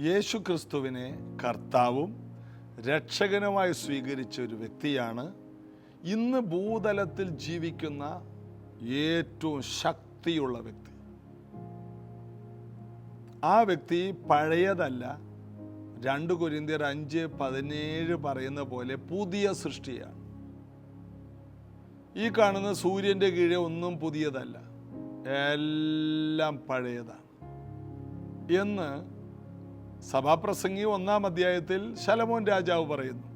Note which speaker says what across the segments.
Speaker 1: യേശു ക്രിസ്തുവിനെ കർത്താവും രക്ഷകനുമായി സ്വീകരിച്ച ഒരു വ്യക്തിയാണ് ഇന്ന് ഭൂതലത്തിൽ ജീവിക്കുന്ന ഏറ്റവും ശക്തിയുള്ള വ്യക്തി. ആ വ്യക്തി പഴയതല്ല. 2 കൊരിന്ത്യർ 5:17 പറയുന്ന പോലെ പുതിയ സൃഷ്ടിയാണ്. ഈ കാണുന്ന സൂര്യൻ്റെ കീഴെ ഒന്നും പുതിയതല്ല, എല്ലാം പഴയതാണ് എന്ന് സഭാപ്രസംഗി 1-ാം അധ്യായത്തിൽ ശലോമോൻ രാജാവ് പറയുന്നു.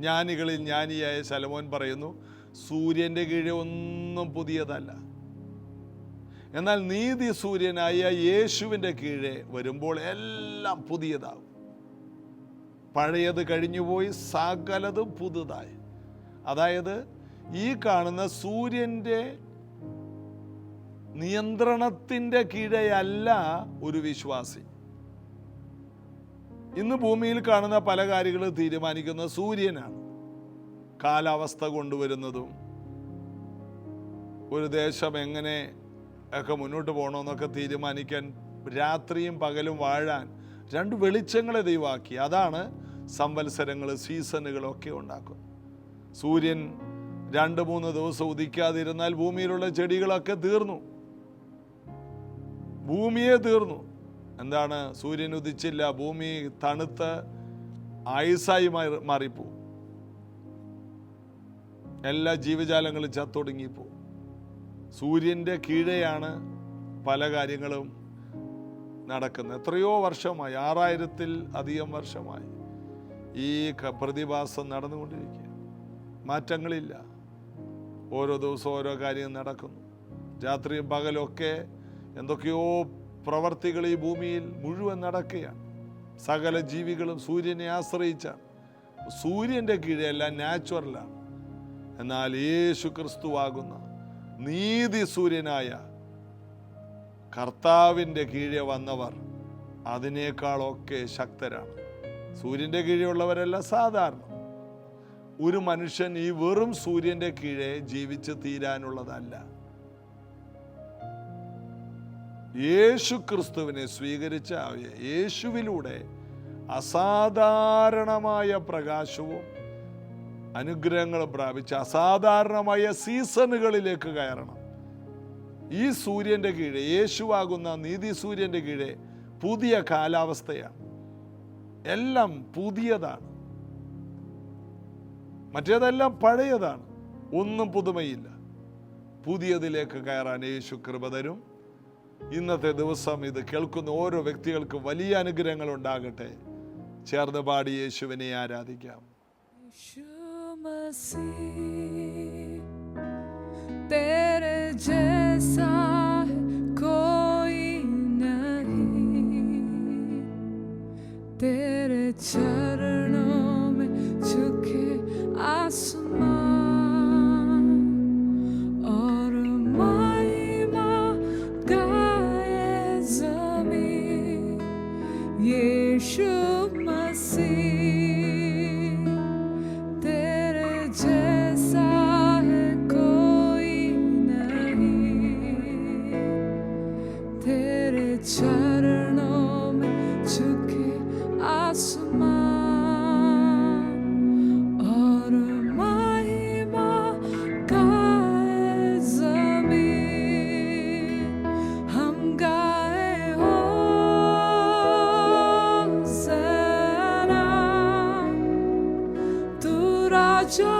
Speaker 1: ജ്ഞാനികളിൽ ജ്ഞാനിയായ ശലോമോൻ പറയുന്നു, സൂര്യൻ്റെ കീഴെ ഒന്നും പുതിയതല്ല. എന്നാൽ നീതി സൂര്യനായ യേശുവിൻ്റെ കീഴെ വരുമ്പോൾ എല്ലാം പുതിയതാകും. പഴയത് കഴിഞ്ഞുപോയി, സകലതും പുതുതായി. അതായത് ഈ കാണുന്ന സൂര്യൻ്റെ നിയന്ത്രണത്തിൻ്റെ കീഴെയല്ല ഒരു വിശ്വാസി. ഇന്ന് ഭൂമിയിൽ കാണുന്ന പല കാര്യങ്ങളും തീരുമാനിക്കുന്ന സൂര്യനാണ്. കാലാവസ്ഥ കൊണ്ടുവരുന്നതും ഒരു ദേശം എങ്ങനെ ഒക്കെ മുന്നോട്ട് പോകണമെന്നൊക്കെ തീരുമാനിക്കാൻ രാത്രിയും പകലും വാഴാൻ 2 വെളിച്ചങ്ങളെ ദൈവമാക്കി. അതാണ് സംവത്സരങ്ങൾ, സീസണുകളൊക്കെ ഉണ്ടാക്കുന്നത്. സൂര്യൻ 2-3 ദിവസം ഉദിക്കാതിരുന്നാൽ ഭൂമിയിലുള്ള ചെടികളൊക്കെ തീർന്നു, ഭൂമിയെ തീർന്നു. എന്താണ്? സൂര്യൻ ഉദിച്ചില്ല, ഭൂമി തണുത്ത് ഐസായി മാറിപ്പോവും, എല്ലാ ജീവജാലങ്ങളും ചത്തൊടുങ്ങിപ്പോവും. സൂര്യൻ്റെ കീഴെയാണ് പല കാര്യങ്ങളും നടക്കുന്നത്. എത്രയോ വർഷമായി, 6000-ൽ അധികം വർഷമായി ഈ പ്രതിഭാസം നടന്നുകൊണ്ടിരിക്കുക. മാറ്റങ്ങളില്ല. ഓരോ ദിവസവും ഓരോ കാര്യം നടക്കുന്നു. രാത്രിയും പകലൊക്കെ എന്തൊക്കെയോ പ്രവർത്തികൾ ഈ ഭൂമിയിൽ മുഴുവൻ നടക്കുകയാണ്. സകല ജീവികളും സൂര്യനെ ആശ്രയിച്ചാണ്. സൂര്യൻ്റെ കീഴെല്ലാം നാച്ചുറലാണ്. എന്നാൽ യേശു ക്രിസ്തുവാകുന്ന നീതി സൂര്യനായ കർത്താവിൻ്റെ കീഴെ വന്നവർ അതിനേക്കാളൊക്കെ ശക്തരാണ്. സൂര്യൻ്റെ കീഴെയുള്ളവരെല്ലാം സാധാരണ. ഒരു മനുഷ്യൻ ഈ വെറും സൂര്യൻ്റെ കീഴെ ജീവിച്ച് തീരാനുള്ളതല്ല. യേശു ക്രിസ്തുവിനെ സ്വീകരിച്ച യേശുവിലൂടെ അസാധാരണമായ പ്രകാശവും അനുഗ്രഹങ്ങളും പ്രാപിച്ച് അസാധാരണമായ സീസണുകളിലേക്ക് കയറണം. ഈ സൂര്യൻ്റെ കീഴെ, യേശുവാകുന്ന നീതി സൂര്യൻ്റെ കീഴെ പുതിയ കാലാവസ്ഥയാണ്. എല്ലാം പുതിയതാണ്, മറ്റേതെല്ലാം പഴയതാണ്. ഒന്നും പുതുമയില്ല. പുതിയതിലേക്ക് കയറാൻ യേശു കൃപ തരും. ഇന്നത്തെ ദിവസം ഇത് കേൾക്കുന്ന ഓരോ വ്യക്തികൾക്കും വലിയ അനുഗ്രഹങ്ങൾ ഉണ്ടാകട്ടെ. ചേർന്ന് പാടി യേശുവിനെ ആരാധിക്കാം.
Speaker 2: तेरे जैसा कोई नहीं, तेरे चरणों में झुके आसमान और महिमा गाए ज़मीन। यीशु मसीह चरणों में झुके आसमान और महिमा गाए ज़मीन। हम गाए होसना, तू राजा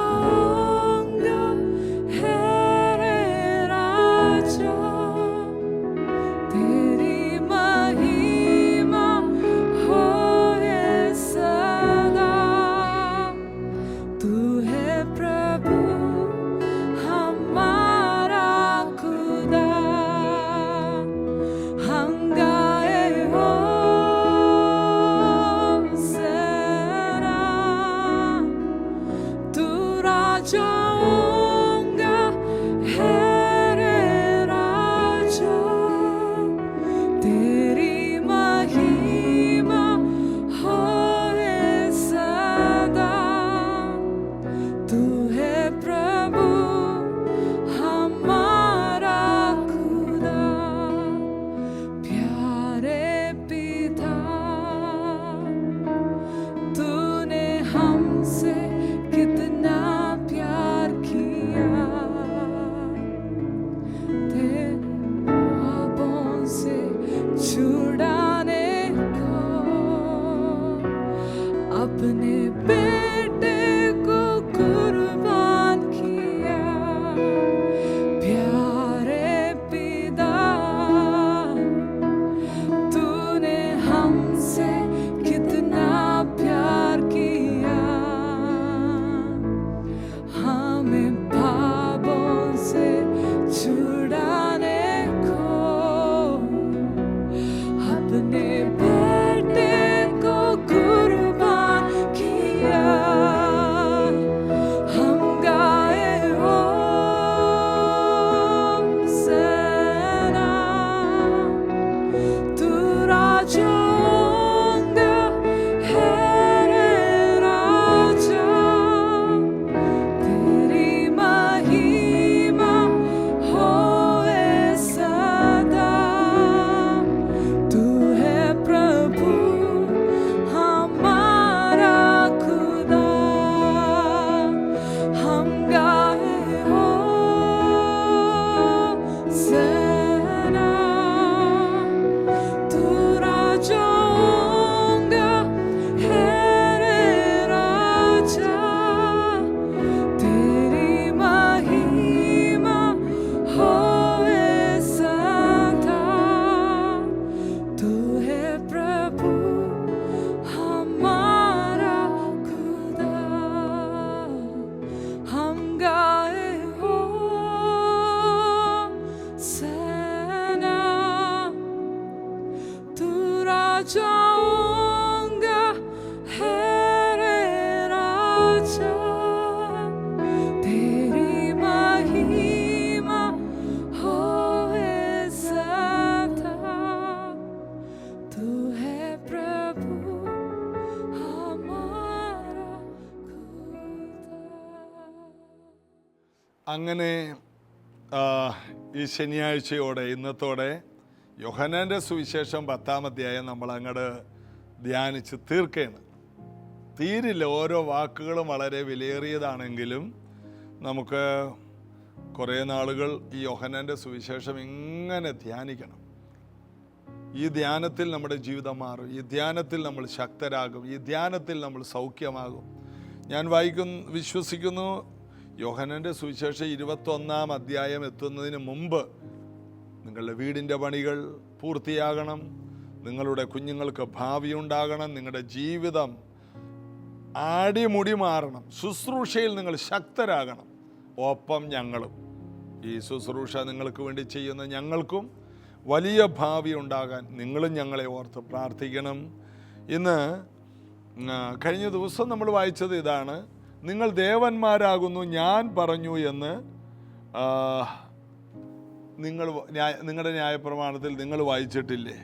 Speaker 1: അങ്ങനെ ഈ ശനിയാഴ്ചയോടെ ഇന്നത്തോടെ യോഹന്നാൻ്റെ സുവിശേഷം 10-ാം അധ്യായം നമ്മൾ അങ്ങോട്ട് ധ്യാനിച്ച് തീർക്കുകയാണ്. തീരില്ല, ഓരോ വാക്കുകളും വളരെ വിലയേറിയതാണെങ്കിലും നമുക്ക് കുറേ നാളുകൾ ഈ യോഹന്നാൻ്റെ സുവിശേഷം ഇങ്ങനെ ധ്യാനിക്കണം. ഈ ധ്യാനത്തിൽ നമ്മുടെ ജീവിതം മാറും, ഈ ധ്യാനത്തിൽ നമ്മൾ ശക്തരാകും, ഈ ധ്യാനത്തിൽ നമ്മൾ സൗഖ്യമാകും. ഞാൻ വിശ്വസിക്കുന്നു യോഹന്നാൻ്റെ സുവിശേഷം 21-ാം അധ്യായം എത്തുന്നതിന് മുമ്പ് നിങ്ങളുടെ വീടിൻ്റെ പണികൾ പൂർത്തിയാകണം, നിങ്ങളുടെ കുഞ്ഞുങ്ങൾക്ക് ഭാവി ഉണ്ടാകണം, നിങ്ങളുടെ ജീവിതം ആടിമുടി മാറണം, ശുശ്രൂഷയിൽ നിങ്ങൾ ശക്തരാകണം. ഒപ്പം ഞങ്ങളും ഈ ശുശ്രൂഷ നിങ്ങൾക്ക് വേണ്ടി ചെയ്യുന്ന ഞങ്ങൾക്കും വലിയ ഭാവി ഉണ്ടാകാൻ നിങ്ങളും ഞങ്ങളെ ഓർത്ത് പ്രാർത്ഥിക്കണം. ഇന്ന് കഴിഞ്ഞ ദിവസം നമ്മൾ വായിച്ചത് ഇതാണ്: നിങ്ങൾ ദേവന്മാരാകുന്നു ഞാൻ പറഞ്ഞു എന്ന് നിങ്ങളുടെ ന്യായപ്രമാണത്തിൽ നിങ്ങൾ വായിച്ചിട്ടില്ലേ?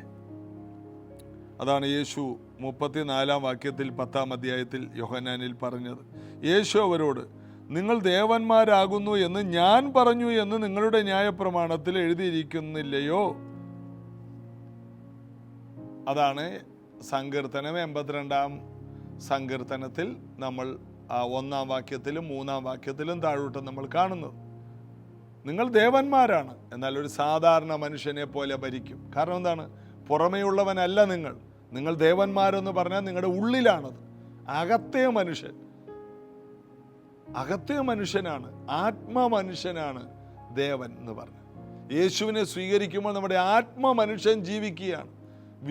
Speaker 1: അതാണ് യേശു 34-ാം വാക്യത്തിൽ 10-ാം അധ്യായത്തിൽ യോഹന്നാനിൽ പറഞ്ഞത്. യേശു അവരോട്, നിങ്ങൾ ദേവന്മാരാകുന്നു എന്ന് ഞാൻ പറഞ്ഞു എന്ന് നിങ്ങളുടെ ന്യായപ്രമാണത്തിൽ എഴുതിയിരിക്കുന്നില്ലയോ? അതാണ് സങ്കീർത്തനം 82-ാം സങ്കീർത്തനത്തിൽ നമ്മൾ 1-ാം വാക്യത്തിലും 3-ാം വാക്യത്തിലും താഴോട്ട് നമ്മൾ കാണുന്നത്. നിങ്ങൾ ദേവന്മാരാണ്, എന്നാൽ ഒരു സാധാരണ മനുഷ്യനെ പോലെ ഭരിക്കും. കാരണം എന്താണ്? പുറമേയുള്ളവനല്ല നിങ്ങൾ ദേവന്മാരെന്ന് പറഞ്ഞാൽ നിങ്ങളുടെ ഉള്ളിലാണത്. അകത്തെ മനുഷ്യനാണ്, ആത്മമനുഷ്യനാണ് ദേവൻ എന്ന് പറഞ്ഞു. യേശുവിനെ സ്വീകരിക്കുമ്പോൾ നമ്മുടെ ആത്മമനുഷ്യൻ ജീവിക്കുകയാണ്.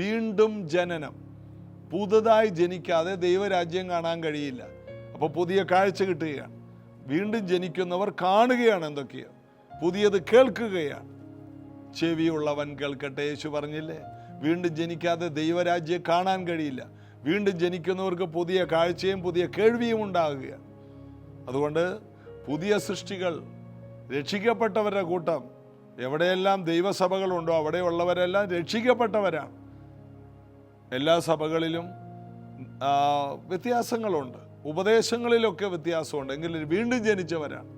Speaker 1: വീണ്ടും ജനനം, പുതുതായി ജനിക്കാതെ ദൈവരാജ്യം കാണാൻ കഴിയില്ല. അപ്പോൾ പുതിയ കാഴ്ച കിട്ടുകയാണ്. വീണ്ടും ജനിക്കുന്നവർ കാണുകയാണ്, എന്തൊക്കെയോ പുതിയത് കേൾക്കുകയാണ്. ചെവിയുള്ളവൻ കേൾക്കട്ടെ, യേശു പറഞ്ഞില്ലേ? വീണ്ടും ജനിക്കാതെ ദൈവരാജ്യം കാണാൻ കഴിയില്ല. വീണ്ടും ജനിക്കുന്നവർക്ക് പുതിയ കാഴ്ചയും പുതിയ കേൾവിയും ഉണ്ടാകുകയാണ്. അതുകൊണ്ട് പുതിയ സൃഷ്ടികൾ, രക്ഷിക്കപ്പെട്ടവരുടെ കൂട്ടം, എവിടെയെല്ലാം ദൈവസഭകളുണ്ടോ അവിടെയുള്ളവരെല്ലാം രക്ഷിക്കപ്പെട്ടവരാണ്. എല്ലാ സഭകളിലും വ്യത്യാസങ്ങളുണ്ട്, ഉപദേശങ്ങളിലൊക്കെ വ്യത്യാസമുണ്ട്, എങ്കിലും വീണ്ടും ജനിച്ചവരാണ്.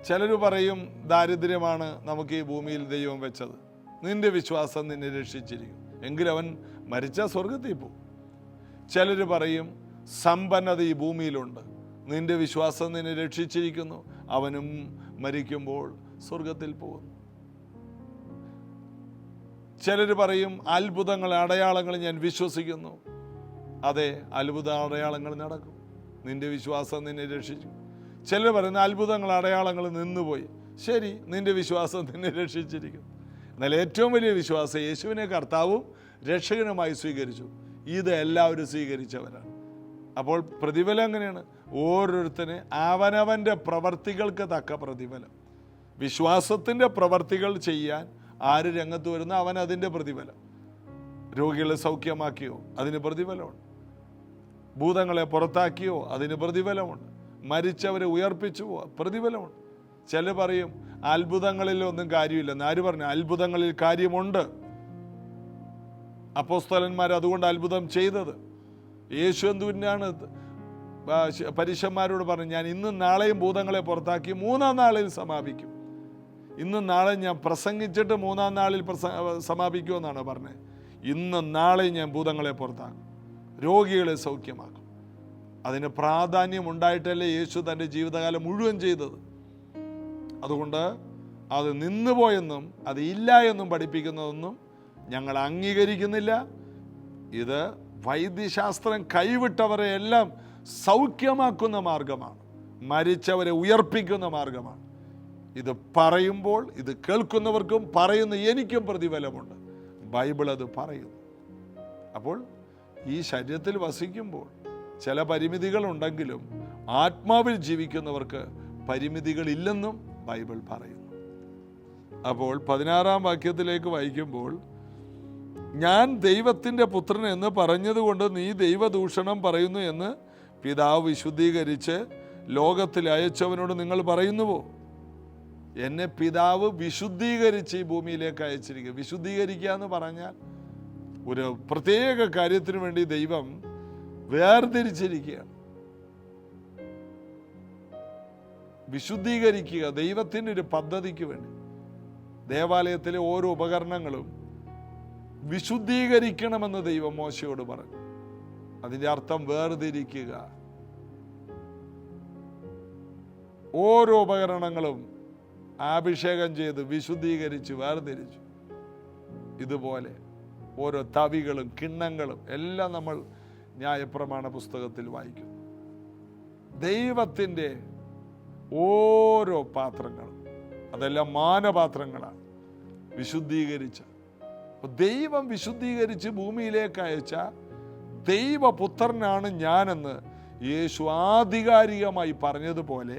Speaker 1: ചിലർ പറയും ദാരിദ്ര്യമാണ് നമുക്ക് ഈ ഭൂമിയിൽ ദൈവം വെച്ചത്, നിന്റെ വിശ്വാസം നിന്നെ രക്ഷിച്ചിരിക്കും, എങ്കിലും അവൻ മരിച്ച സ്വർഗത്തിൽ പോകും. ചിലർ പറയും സമ്പന്നത ഈ ഭൂമിയിലുണ്ട്, നിന്റെ വിശ്വാസം നിന്നെ രക്ഷിച്ചിരിക്കുന്നു, അവനും മരിക്കുമ്പോൾ സ്വർഗത്തിൽ പോകുന്നു. ചിലർ പറയും അത്ഭുതങ്ങൾ, അടയാളങ്ങൾ ഞാൻ വിശ്വസിക്കുന്നു. അതെ, അത്ഭുത അടയാളങ്ങൾ നടക്കും, നിന്റെ വിശ്വാസം നിന്നെ രക്ഷിച്ചു. ചിലർ പറയുന്ന അത്ഭുതങ്ങൾ അടയാളങ്ങൾ നിന്നുപോയി. ശരി, നിന്റെ വിശ്വാസം നിന്നെ രക്ഷിച്ചിരിക്കും. എന്നാൽ ഏറ്റവും വലിയ വിശ്വാസം യേശുവിനെ കർത്താവും രക്ഷകനുമായി സ്വീകരിച്ചു. ഇത് എല്ലാവരും സ്വീകരിച്ചവരാണ്. അപ്പോൾ പ്രതിഫലം എങ്ങനെയാണ്? ഓരോരുത്തന് അവനവൻ്റെ പ്രവർത്തികൾക്ക് തക്ക പ്രതിഫലം. വിശ്വാസത്തിൻ്റെ പ്രവർത്തികൾ ചെയ്യാൻ ആര് രംഗത്ത് വരുന്നു, അവൻ അതിൻ്റെ പ്രതിഫലം. രോഗികളെ സൗഖ്യമാക്കിയോ, അതിന് പ്രതിഫലമുണ്ട്. ഭൂതങ്ങളെ പുറത്താക്കിയോ, അതിന് പ്രതിഫലമുണ്ട്. മരിച്ചവരെ ഉയർപ്പിച്ചുവോ, പ്രതിഫലമുണ്ട്. ചിലർ പറയും അത്ഭുതങ്ങളിലൊന്നും കാര്യമില്ലെന്ന്. ആര് പറഞ്ഞു? അത്ഭുതങ്ങളിൽ കാര്യമുണ്ട്. അപ്പോസ്തലന്മാർ അതുകൊണ്ട് അത്ഭുതം ചെയ്തത്. യേശു എന്തുവിനാണ് പരീശന്മാരോട് പറഞ്ഞു, ഞാൻ ഇന്നും നാളെയും ഭൂതങ്ങളെ പുറത്താക്കി 3-ാം നാളിൽ സമാപിക്കും. ഇന്നും നാളെ ഞാൻ പ്രസംഗിച്ചിട്ട് 3-ാം നാളിൽ സമാപിക്കുമെന്നാണ് പറഞ്ഞത്. ഇന്നും നാളെയും ഞാൻ ഭൂതങ്ങളെ പുറത്താക്കും, രോഗികളെ സൗഖ്യമാക്കും. അതിന് പ്രാധാന്യം ഉണ്ടായിട്ടല്ലേ യേശു തൻ്റെ ജീവിതകാലം മുഴുവൻ ചെയ്തത്. അതുകൊണ്ട് അത് നിന്നുപോയെന്നും അത് ഇല്ല എന്നും പഠിപ്പിക്കുന്നതൊന്നും ഞങ്ങൾ അംഗീകരിക്കുന്നില്ല. ഇത് വൈദ്യശാസ്ത്രം കൈവിട്ടവരെ എല്ലാം സൗഖ്യമാക്കുന്ന മാർഗമാണ്, മരിച്ചവരെ ഉയർപ്പിക്കുന്ന മാർഗമാണ്. ഇത് പറയുമ്പോൾ ഇത് കേൾക്കുന്നവർക്കും പറയുന്ന എനിക്കും പ്രതിഫലമുണ്ട്. ബൈബിൾ അത് പറയുന്നു. അപ്പോൾ ഈ ശരീരത്തിൽ വസിക്കുമ്പോൾ ചില പരിമിതികളുണ്ടെങ്കിലും ആത്മാവിൽ ജീവിക്കുന്നവർക്ക് പരിമിതികളില്ലെന്നും ബൈബിൾ പറയുന്നു. അപ്പോൾ 16-ാം വാക്യത്തിലേക്ക് വായിക്കുമ്പോൾ, ഞാൻ ദൈവത്തിൻ്റെ പുത്രൻ എന്ന് പറഞ്ഞതുകൊണ്ട് നീ ദൈവദൂഷണം പറയുന്നു എന്ന് പിതാവ് വിശുദ്ധീകരിച്ച് ലോകത്തിൽ അയച്ചവനോട് നിങ്ങൾ പറയുന്നുവോ? എന്നെ പിതാവ് വിശുദ്ധീകരിച്ച് ഈ ഭൂമിയിലേക്ക് അയച്ചിരിക്കുക. വിശുദ്ധീകരിക്കുക എന്ന് പറഞ്ഞാൽ ഒരു പ്രത്യേക കാര്യത്തിന് വേണ്ടി ദൈവം വേർതിരിച്ചിരിക്കുകയാണ്. വിശുദ്ധീകരിക്കുക ദൈവത്തിൻ്റെ ഒരു പദ്ധതിക്ക് വേണ്ടി. ദേവാലയത്തിലെ ഓരോ ഉപകരണങ്ങളും വിശുദ്ധീകരിക്കണമെന്ന് ദൈവം മോശയോട് പറഞ്ഞു. അതിൻ്റെ അർത്ഥം വേർതിരിക്കുക. ഓരോ ഉപകരണങ്ങളും അഭിഷേകം ചെയ്ത് വിശുദ്ധീകരിച്ച് വേർതിരിച്ചു. ഇതുപോലെ ഓരോ തവികളും കിണ്ണങ്ങളും എല്ലാം നമ്മൾ ന്യായപ്രമാണ പുസ്തകത്തിൽ വായിക്കുന്നു. ദൈവത്തിൻ്റെ ഓരോ പാത്രങ്ങളും അതെല്ലാം മാനപാത്രങ്ങളാണ് വിശുദ്ധീകരിച്ച. ദൈവം വിശുദ്ധീകരിച്ച് ഭൂമിയിലേക്ക് അയച്ച ദൈവപുത്രനാണ് ഞാനെന്ന് യേശു ആധികാരികമായി പറഞ്ഞതുപോലെ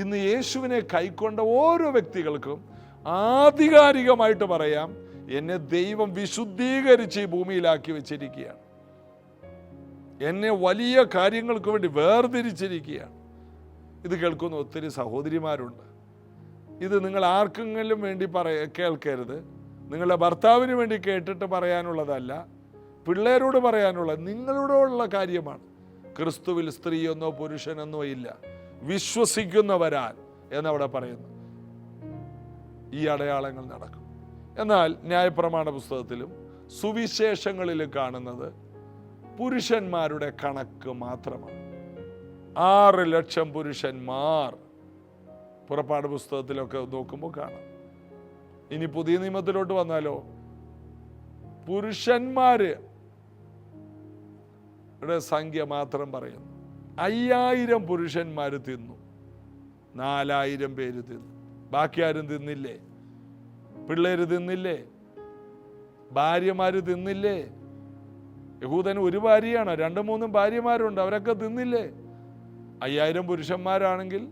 Speaker 1: ഇന്ന് യേശുവിനെ കൈക്കൊണ്ട ഓരോ വ്യക്തികൾക്കും ആധികാരികമായിട്ട് പറയാം, എന്നെ ദൈവം വിശുദ്ധീകരിച്ച് ഈ ഭൂമിയിലാക്കി വെച്ചിരിക്കുകയാണ്. എന്നെ വലിയ കാര്യങ്ങൾക്ക് വേണ്ടി വേർതിരിച്ചിരിക്കുകയാണ്. ഇത് കേൾക്കുന്ന ഒത്തിരി സഹോദരിമാരുണ്ട്. ഇത് നിങ്ങൾ ആർക്കെങ്കിലും വേണ്ടി കേൾക്കരുത്. നിങ്ങളുടെ ഭർത്താവിന് വേണ്ടി കേട്ടിട്ട് പറയാനുള്ളതല്ല, പിള്ളേരോട് പറയാനുള്ളത് നിങ്ങളോടുള്ള കാര്യമാണ്. ക്രിസ്തുവിൽ സ്ത്രീയെന്നോ പുരുഷനെന്നോ ഇല്ല, വിശ്വസിക്കുന്നവരാൽ എന്നവിടെ പറയുന്നു. ഈ അടയാളങ്ങൾ നടക്കും. എന്നാൽ ന്യായപ്രമാണ പുസ്തകത്തിലും സുവിശേഷങ്ങളിലും കാണുന്നത് പുരുഷന്മാരുടെ കണക്ക് മാത്രമാണ്. 6 ലക്ഷം പുരുഷന്മാർ പുറപ്പാട് പുസ്തകത്തിലൊക്കെ നോക്കുമ്പോൾ കാണാം. ഇനി പുതിയ നിയമത്തിലോട്ട് വന്നാലോ, പുരുഷന്മാരുടെ സംഖ്യ മാത്രം പറയുന്നു. 5000 പുരുഷന്മാർ തിന്നു, 4000 പേര് തിന്നു. ബാക്കി ആരും തിന്നില്ലേ? പിള്ളേര് തിന്നില്ലേ? ഭാര്യമാര് തിന്നില്ലേ? യഹൂദന് ഒരു ഭാര്യയാണ്, 2-3 ഭാര്യമാരുണ്ട്, അവരൊക്കെ തിന്നില്ലേ? 5000 പുരുഷന്മാരാണെങ്കിൽ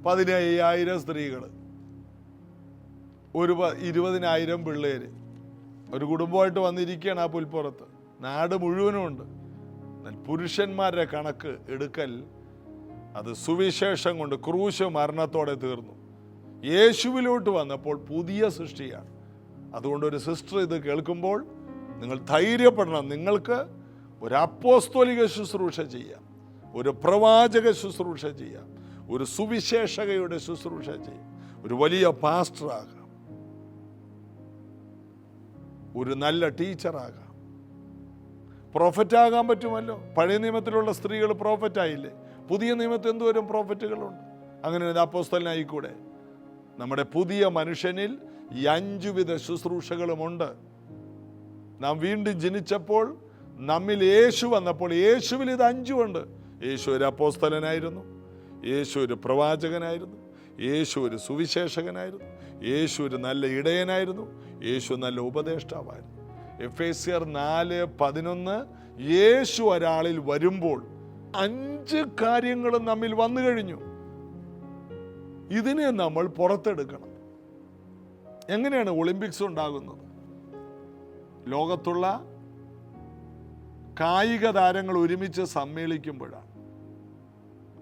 Speaker 1: 15000 സ്ത്രീകൾ, ഒരു 20,000 പിള്ളേര്, ഒരു കുടുംബമായിട്ട് വന്നിരിക്കുകയാണ് ആ പുൽപ്പുറത്ത്. നാട് മുഴുവനും ഉണ്ട്. പുരുഷന്മാരുടെ കണക്ക് എടുക്കൽ അത് സുവിശേഷം കൊണ്ട് ക്രൂശ് മരണത്തോടെ തീർന്നു. യേശുവിലോട്ട് വന്നപ്പോൾ പുതിയ സൃഷ്ടിയാണ്. അതുകൊണ്ട് ഒരു സിസ്റ്റർ ഇത് കേൾക്കുമ്പോൾ നിങ്ങൾ ധൈര്യപ്പെടണം. നിങ്ങൾക്ക് ഒരു അപ്പോസ്തോലിക ശുശ്രൂഷ ചെയ്യാം, ഒരു പ്രവാചക ശുശ്രൂഷ ചെയ്യാം, ഒരു സുവിശേഷകയുടെ ശുശ്രൂഷ ചെയ്യാം, ഒരു വലിയ പാസ്റ്ററാകാം, ഒരു നല്ല ടീച്ചറാകാം, പ്രോഫറ്റാകാൻ പറ്റുമല്ലോ. പഴയ നിയമത്തിലുള്ള സ്ത്രീകൾ പ്രോഫറ്റായില്ലേ? പുതിയ നിയമത്തിൽ എന്തോരം പ്രോഫറ്റുകളുണ്ട്. അങ്ങനെ ഒരു അപ്പോസ്തലനായിക്കൂടെ? നമ്മുടെ പുതിയ മനുഷ്യനിൽ ഈ 5 വിധ ശുശ്രൂഷകളുമുണ്ട്. നാം വീണ്ടും ജനിച്ചപ്പോൾ നമ്മിൽ യേശു വന്നപ്പോൾ യേശുവിൽ ഇത് 5 ഉണ്ട്. യേശു ഒരു അപ്പോസ്തലനായിരുന്നു, യേശു ഒരു പ്രവാചകനായിരുന്നു, യേശു ഒരു സുവിശേഷകനായിരുന്നു, യേശു ഒരു നല്ല ഇടയനായിരുന്നു, യേശു നല്ല ഉപദേഷ്ടാവായിരുന്നു. എഫേസ്യർ 4:11 യേശു ഒരാളിൽ വരുമ്പോൾ 5 കാര്യങ്ങളും നമ്മിൽ വന്നു കഴിഞ്ഞു. ഇതിനെ നമ്മൾ പുറത്തെടുക്കണം. എങ്ങനെയാണ് ഒളിമ്പിക്സ് ഉണ്ടാകുന്നത്? ലോകത്തുള്ള കായിക താരങ്ങൾ ഒരുമിച്ച് സമ്മേളിക്കുമ്പോഴാണ്.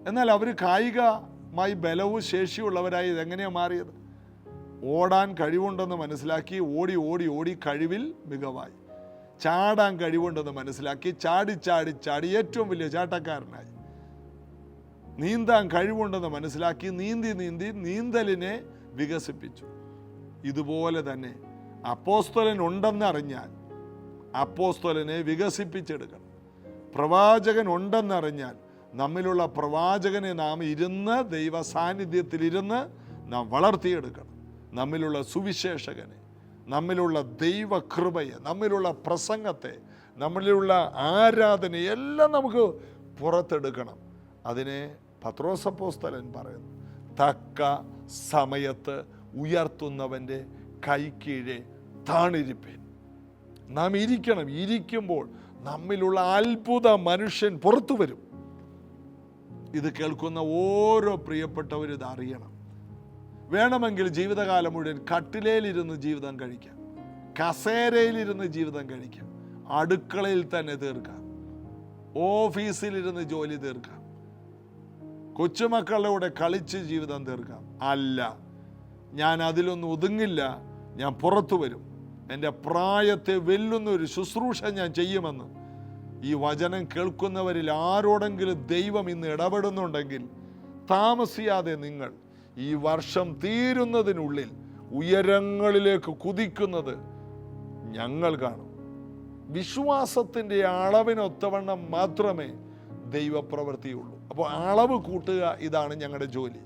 Speaker 1: എന്നാൽ അവർ കായികമായി ബലവും ശേഷിയുള്ളവരായി ഇതെങ്ങനെയാണ് മാറിയത്? ഓടാൻ കഴിവുണ്ടെന്ന് മനസ്സിലാക്കി ഓടി ഓടി ഓടി കഴിവിൽ മികവായി. ചാടാൻ കഴിവുണ്ടെന്ന് മനസ്സിലാക്കി ചാടി ചാടി ചാടി ഏറ്റവും വലിയ ചാട്ടക്കാരനായി. നീന്താൻ കഴിവുണ്ടെന്ന് മനസ്സിലാക്കി നീന്തി നീന്തി നീന്തലിനെ വികസിപ്പിച്ചു. ഇതുപോലെ തന്നെ അപ്പോസ്തലൻ ഉണ്ടെന്നറിഞ്ഞാൽ അപ്പോസ്തലനെ വികസിപ്പിച്ചെടുക്കണം. പ്രവാചകൻ ഉണ്ടെന്നറിഞ്ഞാൽ നമ്മിലുള്ള പ്രവാചകനെ നാം ഇരുന്ന് ദൈവ സാന്നിധ്യത്തിലിരുന്ന് നാം വളർത്തിയെടുക്കണം. നമ്മിലുള്ള സുവിശേഷകനെ, നമ്മിലുള്ള ദൈവകൃപയെ, നമ്മിലുള്ള പ്രസംഗത്തെ, നമ്മിലുള്ള ആരാധനയെല്ലാം നമുക്ക് പുറത്തെടുക്കണം. അതിനെ പത്രോസ് അപ്പോസ്തലൻ പറയുന്നു, തക്ക സമയത്ത് ഉയർത്തുന്നവൻ്റെ കൈക്കീഴെ താണിരിപ്പേൻ. നാം ഇരിക്കണം. ഇരിക്കുമ്പോൾ നമ്മിലുള്ള അത്ഭുത മനുഷ്യൻ പുറത്തു വരും. ഇത് കേൾക്കുന്ന ഓരോ പ്രിയപ്പെട്ടവരും ഇത് അറിയണം. വേണമെങ്കിൽ ജീവിതകാലം മുഴുവൻ കട്ടിലേലിരുന്ന് ജീവിതം കഴിക്കാം, കസേരയിലിരുന്ന് ജീവിതം കഴിക്കാം, അടുക്കളയിൽ തന്നെ തീർക്കാം, ഓഫീസിലിരുന്ന് ജോലി തീർക്കാം, കൊച്ചുമക്കളുടെ കൂടെ കളിച്ച് ജീവിതം തീർക്കാം. അല്ല, ഞാൻ അതിലൊന്നും ഒതുങ്ങില്ല, ഞാൻ പുറത്തു വരും, എൻ്റെ പ്രായത്തെ വെല്ലുന്ന ഒരു ശുശ്രൂഷ ഞാൻ ചെയ്യുമെന്ന് ഈ വചനം കേൾക്കുന്നവരിൽ ആരോടെങ്കിലും ദൈവം ഇന്ന് ഇടപെടുന്നുണ്ടെങ്കിൽ താമസിയാതെ നിങ്ങൾ ഈ വർഷം തീരുന്നതിനുള്ളിൽ ഉയരങ്ങളിലേക്ക് കുതിക്കുന്നത് ഞങ്ങൾ കാണും. വിശ്വാസത്തിൻ്റെ അളവിനൊത്തവണ്ണം മാത്രമേ ദൈവപ്രവൃത്തിയുള്ളൂ. അപ്പോൾ അളവ് കൂട്ടുക, ഇതാണ് ഞങ്ങളുടെ ജോലി.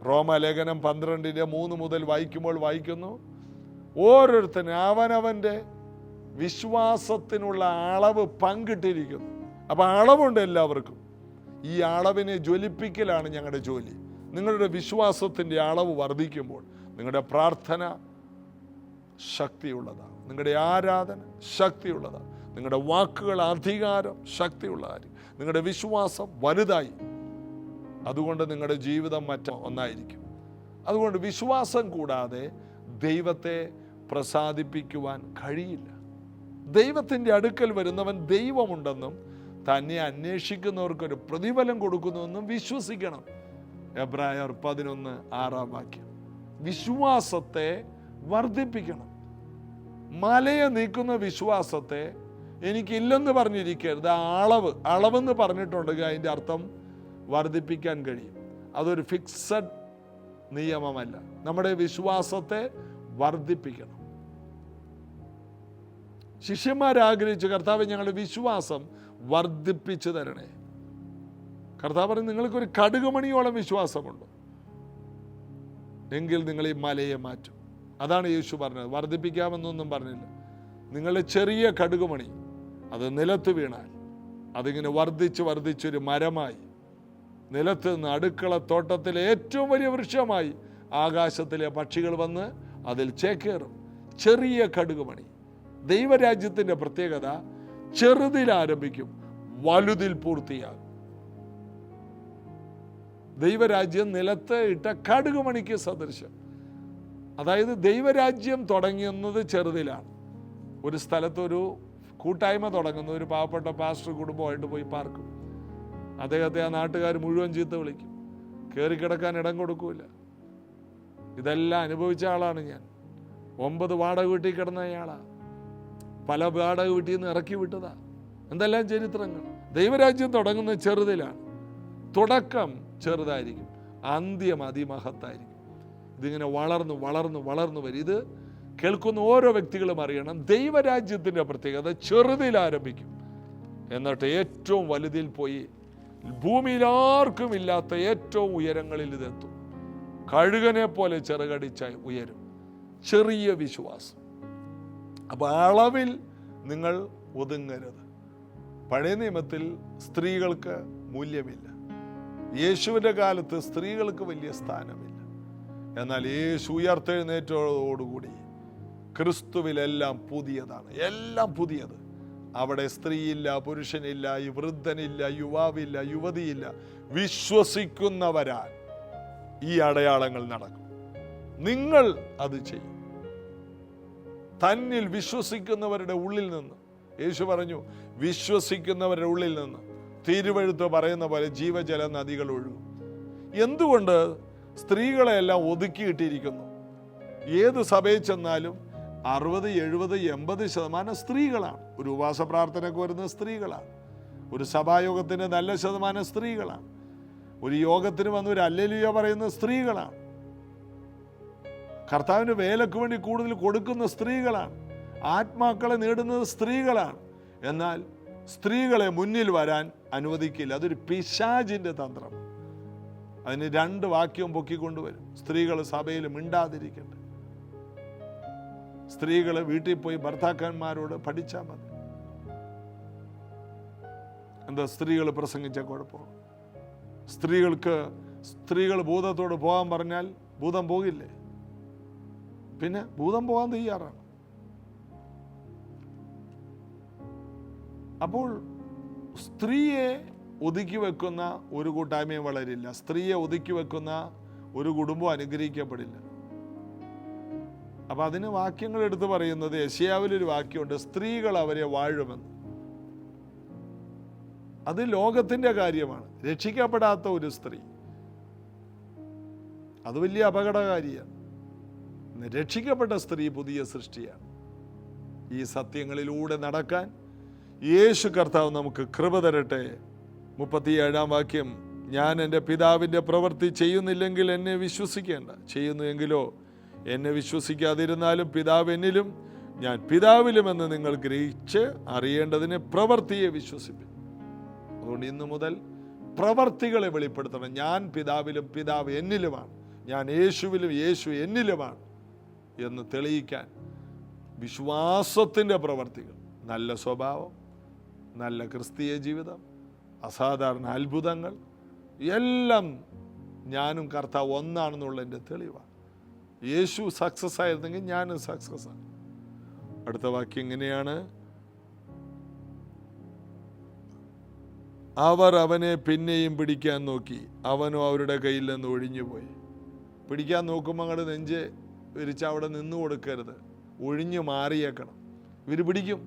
Speaker 1: റോമലേഖനം 12:3 മുതൽ വായിക്കുമ്പോൾ വായിക്കുന്നു, ഓരോരുത്തരും അവനവൻ്റെ വിശ്വാസത്തിനുള്ള അളവ് പങ്കിട്ടിരിക്കുന്നു. അപ്പം അളവുണ്ട് എല്ലാവർക്കും. ഈ അളവിനെ ജ്വലിപ്പിക്കലാണ് ഞങ്ങളുടെ ജോലി. നിങ്ങളുടെ വിശ്വാസത്തിൻ്റെ അളവ് വർദ്ധിക്കുമ്പോൾ നിങ്ങളുടെ പ്രാർത്ഥന ശക്തിയുള്ളതാണ്, നിങ്ങളുടെ ആരാധന ശക്തിയുള്ളതാണ്, നിങ്ങളുടെ വാക്കുകൾ അധികാരം ശക്തിയുള്ളതായിരിക്കും, നിങ്ങളുടെ വിശ്വാസം വലുതായി. അതുകൊണ്ട് നിങ്ങളുടെ ജീവിതം ഒന്നായിരിക്കും. അതുകൊണ്ട് വിശ്വാസം കൂടാതെ ദൈവത്തെ പ്രസാദിപ്പിക്കുവാൻ കഴിയില്ല. ദൈവത്തിൻ്റെ അടുക്കൽ വരുന്നവൻ ദൈവമുണ്ടെന്നും തന്നെ അന്വേഷിക്കുന്നവർക്കൊരു പ്രതിഫലം കൊടുക്കുന്നുവെന്നും വിശ്വസിക്കണം. എബ്രായർ 11:6 വിശ്വാസത്തെ വർദ്ധിപ്പിക്കണം. മലയെ നീക്കുന്ന വിശ്വാസത്തെ എനിക്കില്ലെന്ന് പറഞ്ഞിരിക്കരുത്. അളവെന്ന് പറഞ്ഞിട്ടുണ്ടെങ്കിൽ അതിൻ്റെ അർത്ഥം വർദ്ധിപ്പിക്കാൻ കഴിയും. അതൊരു ഫിക്സഡ് നിയമമല്ല. നമ്മുടെ വിശ്വാസത്തെ വർദ്ധിപ്പിക്കണം. ശിഷ്യന്മാരാഗ്രഹിച്ചു, കർത്താവ് ഞങ്ങളുടെ വിശ്വാസം വർദ്ധിപ്പിച്ചു തരണേ. കർത്താവ് പറഞ്ഞു, നിങ്ങൾക്കൊരു കടുകുമണിയോളം വിശ്വാസമുണ്ട് എങ്കിൽ നിങ്ങൾ ഈ മലയെ മാറ്റും. അതാണ് യേശു പറഞ്ഞത്. വർദ്ധിപ്പിക്കാമെന്നൊന്നും പറഞ്ഞില്ല. നിങ്ങളുടെ ചെറിയ കടുകുമണി അത് നിലത്ത് വീണാൽ അതിങ്ങനെ വർദ്ധിച്ചൊരു മരമായി, നിലത്ത് നിന്ന് അടുക്കള തോട്ടത്തിലെ ഏറ്റവും വലിയ വൃക്ഷമായി ആകാശത്തിലെ പക്ഷികൾ വന്ന് അതിൽ ചേക്കേറും. ചെറിയ കടുകുമണി. ദൈവരാജ്യത്തിൻ്റെ പ്രത്യേകത ചെറുതിൽ ആരംഭിക്കും, വലുതിൽ പൂർത്തിയാകും. ദൈവരാജ്യം നിലത്ത് ഇട്ട കടുകുമണിക്ക് സദൃശം. അതായത് ദൈവരാജ്യം തുടങ്ങുന്നത് ചെറുതിലാണ്. ഒരു സ്ഥലത്തൊരു കൂട്ടായ്മ തുടങ്ങുന്ന ഒരു പാവപ്പെട്ട പാസ്റ്റർ കുടുംബമായിട്ട് പോയി പാർക്കും. അദ്ദേഹത്തെ ആ നാട്ടുകാർ മുഴുവൻ ചീത്ത വിളിക്കും, കയറിക്കിടക്കാൻ ഇടം കൊടുക്കൂല. ഇതെല്ലാം അനുഭവിച്ച ആളാണ് ഞാൻ. 9 വാടക വീട്ടിൽ കിടന്നയാളാണ്. പല വാടക വീട്ടിൽ നിന്ന് ഇറക്കി വിട്ടതാ. എന്തെല്ലാം ചരിത്രങ്ങൾ. ദൈവരാജ്യം തുടങ്ങുന്നത് ചെറുതിലാണ്. തുടക്കം ചെറുതായിരിക്കും, അന്ത്യം അതിമഹത്തായിരിക്കും. ഇതിങ്ങനെ വളർന്നു വരും. ഇത് കേൾക്കുന്ന ഓരോ വ്യക്തികളും അറിയണം, ദൈവരാജ്യത്തിൻ്റെ പ്രത്യേകത ചെറുതിൽ ആരംഭിക്കും, എന്നിട്ട് ഏറ്റവും വലുതിൽ പോയി ഭൂമിയിൽ ആർക്കും ഇല്ലാത്ത ഏറ്റവും ഉയരങ്ങളിൽ ഇതെത്തും. കഴുകനെ പോലെ ചെറുകടിച്ചായി ഉയരും. ചെറിയ വിശ്വാസം. അപ്പോൾ അളവിൽ നിങ്ങൾ ഒതുങ്ങരുത്. പഴയ നിയമത്തിൽ സ്ത്രീകൾക്ക് മൂല്യമില്ല. യേശുവിൻ്റെ കാലത്ത് സ്ത്രീകൾക്ക് വലിയ സ്ഥാനമില്ല. എന്നാൽ യേശു ഉയർത്തെഴുന്നേറ്റതോടുകൂടി ക്രിസ്തുവിലെല്ലാം പുതിയതാണ്. എല്ലാം പുതിയത്. അവിടെ സ്ത്രീയില്ല, പുരുഷനില്ല, വൃദ്ധനില്ല, യുവാവില്ല, യുവതിയില്ല. വിശ്വസിക്കുന്നവരാൽ ഈ അടയാളങ്ങൾ നടക്കും. നിങ്ങൾ അത് ചെയ്യും. തന്നിൽ വിശ്വസിക്കുന്നവരുടെ ഉള്ളിൽ നിന്ന്, യേശു പറഞ്ഞു, വിശ്വസിക്കുന്നവരുടെ ഉള്ളിൽ നിന്ന് തിരുവെഴുത്ത് പറയുന്ന പോലെ ജീവജല നദികൾ ഒഴുകും. എന്തുകൊണ്ട് സ്ത്രീകളെ എല്ലാം ഒതുക്കിയിട്ടിരിക്കുന്നു? ഏത് സഭയിൽ ചെന്നാലും 60, 70, 80% സ്ത്രീകളാണ്. ഒരു ഉപവാസ പ്രാർത്ഥനയ്ക്ക് വരുന്ന സ്ത്രീകളാണ്. ഒരു സഭായോഗത്തിന് നല്ല ശതമാനം സ്ത്രീകളാണ്. ഒരു യോഗത്തിന് വന്ന് ഒരു ഹല്ലേലൂയ പറയുന്ന സ്ത്രീകളാണ്. കർത്താവിൻ്റെ വേലയ്ക്ക് വേണ്ടി കൂടുതൽ കൊടുക്കുന്ന സ്ത്രീകളാണ്. ആത്മാക്കളെ നേടുന്നത് സ്ത്രീകളാണ്. എന്നാൽ സ്ത്രീകളെ മുന്നിൽ വരാൻ അനുവദിക്കില്ല. അതൊരു പിശാചിൻ്റെ തന്ത്രം. അതിന് 2 വാക്യവും പൊക്കിക്കൊണ്ടുവരും. സ്ത്രീകൾ സഭയിൽ മിണ്ടാതിരിക്കട്ടെ. സ്ത്രീകൾ വീട്ടിൽ പോയി ഭർത്താക്കന്മാരോട് പഠിച്ചാൽ മതി. എന്താ സ്ത്രീകൾ പ്രസംഗിച്ച കുഴപ്പം? സ്ത്രീകൾ ഭൂതത്തോട് പോകാൻ പറഞ്ഞാൽ ഭൂതം പോകില്ലേ? പിന്നെ ഭൂതം പോകാൻ തയ്യാറാണ്. അപ്പോൾ സ്ത്രീയെ ഒതുക്കി വെക്കുന്ന ഒരു കൂട്ടായ്മയും വളരില്ല. സ്ത്രീയെ ഒതുക്കി വെക്കുന്ന ഒരു കുടുംബം അനുഗ്രഹിക്കപ്പെടില്ല. അപ്പം അതിന് വാക്യങ്ങൾ എടുത്ത് പറയുന്നത്, യെശയ്യാവിലൊരു വാക്യമുണ്ട്, സ്ത്രീകൾ അവരെ വാഴുമെന്ന്. അത് ലോകത്തിൻ്റെ കാര്യമാണ്. രക്ഷിക്കപ്പെടാത്ത ഒരു സ്ത്രീ, അത് വലിയ അപകടകാരിയാണ്. രക്ഷിക്കപ്പെട്ട സ്ത്രീ പുതിയ സൃഷ്ടിയാണ്. ഈ സത്യങ്ങളിലൂടെ നടക്കാൻ, യേശു കർത്താവ് നമുക്ക് കൃപ തരട്ടെ. 37 വാക്യം, ഞാൻ എൻ്റെ പിതാവിൻ്റെ പ്രവൃത്തി ചെയ്യുന്നില്ലെങ്കിൽ എന്നെ വിശ്വസിക്കേണ്ട. ചെയ്യുന്നുവെങ്കിലോ എന്നെ വിശ്വസിക്കാതിരുന്നാലും പിതാവ് എന്നിലും ഞാൻ പിതാവിലുമെന്ന് നിങ്ങൾ ഗ്രഹിച്ച് അറിയേണ്ടതിന് പ്രവൃത്തിയെ വിശ്വസിപ്പിൻ. അതുകൊണ്ട് ഇന്നു മുതൽ പ്രവർത്തികളെ വെളിപ്പെടുത്തണം. ഞാൻ പിതാവിലും പിതാവ് എന്നിലുമാണ്, ഞാൻ യേശുവിലും യേശു എന്നിലുമാണ് എന്ന് തെളിയിക്കാൻ വിശ്വാസത്തിൻ്റെ പ്രവർത്തികൾ, നല്ല സ്വഭാവം, നല്ല ക്രിസ്തീയ ജീവിതം, അസാധാരണ അത്ഭുതങ്ങൾ എല്ലാം ഞാനും കർത്താവ് ഒന്നാണെന്നുള്ളതിൻ്റെ തെളിവാണ്. യേശു സക്സസ് ആയിരുന്നെങ്കിൽ ഞാനും സക്സസ് ആണ്. അടുത്ത വാക്യം ഇങ്ങനെയാണ്, അവർ അവനെ പിന്നെയും പിടിക്കാൻ നോക്കി, അവനോ അവരുടെ കയ്യിൽ നിന്ന് ഒഴിഞ്ഞുപോയി. പിടിക്കാൻ നോക്കുമ്പോൾ അങ്ങോട്ട് നെഞ്ച് വിരിച്ച് അവിടെ നിന്ന് കൊടുക്കരുത്, ഒഴിഞ്ഞു മാറിയേക്കണം. ഇവർ പിടിക്കും,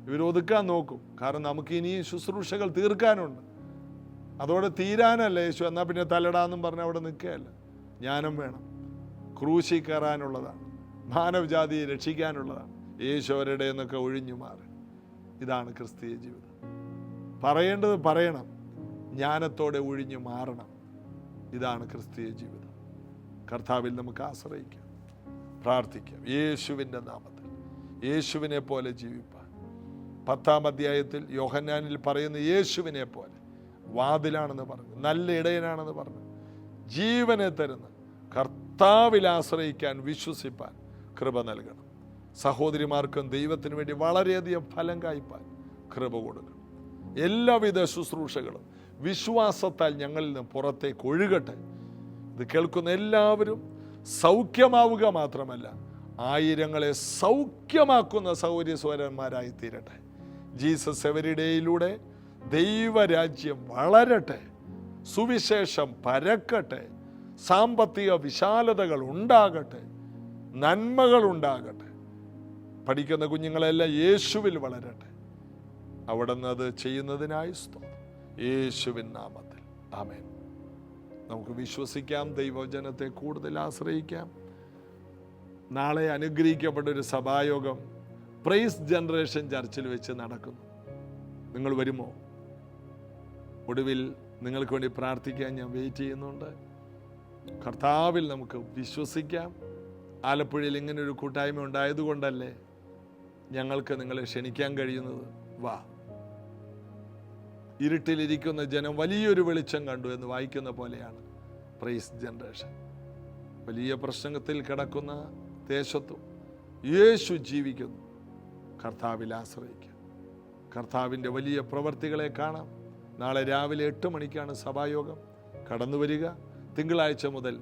Speaker 1: ഇവർ ഒതുക്കാൻ നോക്കും. കാരണം നമുക്ക് ഇനി ശുശ്രൂഷകൾ തീർക്കാനുണ്ട്. അതോടെ തീരാനല്ല യേശു. എന്നാൽ പിന്നെ തലടാന്നും പറഞ്ഞ് അവിടെ നിൽക്കുകയല്ല. ജ്ഞാനം വേണം, ക്രൂശിൽ കയറാനുള്ളതാണ്, മാനവജാതിയെ രക്ഷിക്കാനുള്ളതാണ്. യേശു അവരുടെ എന്നൊക്കെ ഒഴിഞ്ഞു മാറി. ഇതാണ് ക്രിസ്തീയ ജീവിതം. പറയേണ്ടത് പറയണം, ജ്ഞാനത്തോടെ ഒഴിഞ്ഞു മാറണം. ഇതാണ് ക്രിസ്തീയ ജീവിതം. കർത്താവിൽ നമുക്ക് ആശ്രയിക്കാം, പ്രാർത്ഥിക്കാം. യേശുവിൻ്റെ നാമത്തിൽ യേശുവിനെ പോലെ ജീവിപ്പാൻ 10-ാം അധ്യായത്തിൽ യോഹന്നാനിൽ പറയുന്ന യേശുവിനെ പോലെ വാതിലാണെന്ന് പറഞ്ഞു, നല്ല ഇടയനാണെന്ന് പറഞ്ഞു, ജീവനെ തരുന്ന കർത്താവിൽ ആശ്രയിക്കാൻ, വിശ്വസിപ്പാൻ കൃപ നൽകണം. സഹോദരിമാർക്കും ദൈവത്തിന് വേണ്ടി വളരെയധികം ഫലം കായ്പാൻ കൃപ കൊടുക്കണം. എല്ലാവിധ ശുശ്രൂഷകളും വിശ്വാസത്താൽ ഞങ്ങളിൽ നിന്ന് പുറത്തേക്ക് ഒഴുകട്ടെ. ഇത് കേൾക്കുന്ന എല്ലാവരും സൗഖ്യമാവുക മാത്രമല്ല, ആയിരങ്ങളെ സൗഖ്യമാക്കുന്ന സൗര്യസ്വരന്മാരായി തീരട്ടെ. ജീസസ് എവരിഡേയിലൂടെ ദൈവരാജ്യം വളരട്ടെ, സുവിശേഷം പരക്കട്ടെ, സാമ്പത്തിക വിശാലതകൾ ഉണ്ടാകട്ടെ, നന്മകൾ ഉണ്ടാകട്ടെ. പഠിക്കുന്ന കുഞ്ഞുങ്ങളെല്ലാം യേശുവിൽ വളരട്ടെ. അവിടെ നിന്ന് അത് ചെയ്യുന്നതിനായി സ്തോത്രം. യേശുവിൻ നാമത്തിൽ ആമേൻ. നമുക്ക് വിശ്വസിക്കാം, ദൈവജനത്തെ കൂടുതൽ ആശ്രയിക്കാം. നാളെ അനുഗ്രഹിക്കപ്പെട്ടൊരു സഭായോഗം പ്രൈസ് ജനറേഷൻ ചർച്ചിൽ വെച്ച് നടക്കുന്നു. നിങ്ങൾ വരുമോ? ഒടുവിൽ നിങ്ങൾക്ക് വേണ്ടി പ്രാർത്ഥിക്കാൻ ഞാൻ വെയിറ്റ് ചെയ്യുന്നുണ്ട്. കർത്താവിൽ നമുക്ക് വിശ്വസിക്കാം. ആലപ്പുഴയിൽ ഇങ്ങനൊരു കൂട്ടായ്മ ഉണ്ടായതുകൊണ്ടല്ലേ ഞങ്ങൾക്ക് നിങ്ങളെ ക്ഷണിക്കാൻ കഴിയുന്നത്. വാ. ഇരുട്ടിലിരിക്കുന്ന ജനം വലിയൊരു വെളിച്ചം കണ്ടു എന്ന് വായിക്കുന്ന പോലെയാണ് പ്രൈസ് ജനറേഷൻ. വലിയ പ്രശ്നത്തിൽ കിടക്കുന്ന ദേശത്തും യേശു ജീവിക്കുന്നു. കർത്താവിൽ ആശ്രയിക്കുക. കർത്താവിൻ്റെ വലിയ പ്രവർത്തികളെ കാണാം. നാളെ രാവിലെ 8 മണിക്കാണ് സഭായോഗം. കടന്നു വരിക. തിങ്കളാഴ്ച മുതൽ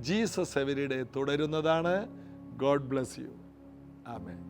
Speaker 1: ജീസസ് എവരിഡേ തുടരുന്നതാണ്. God bless you. ആമേൻ.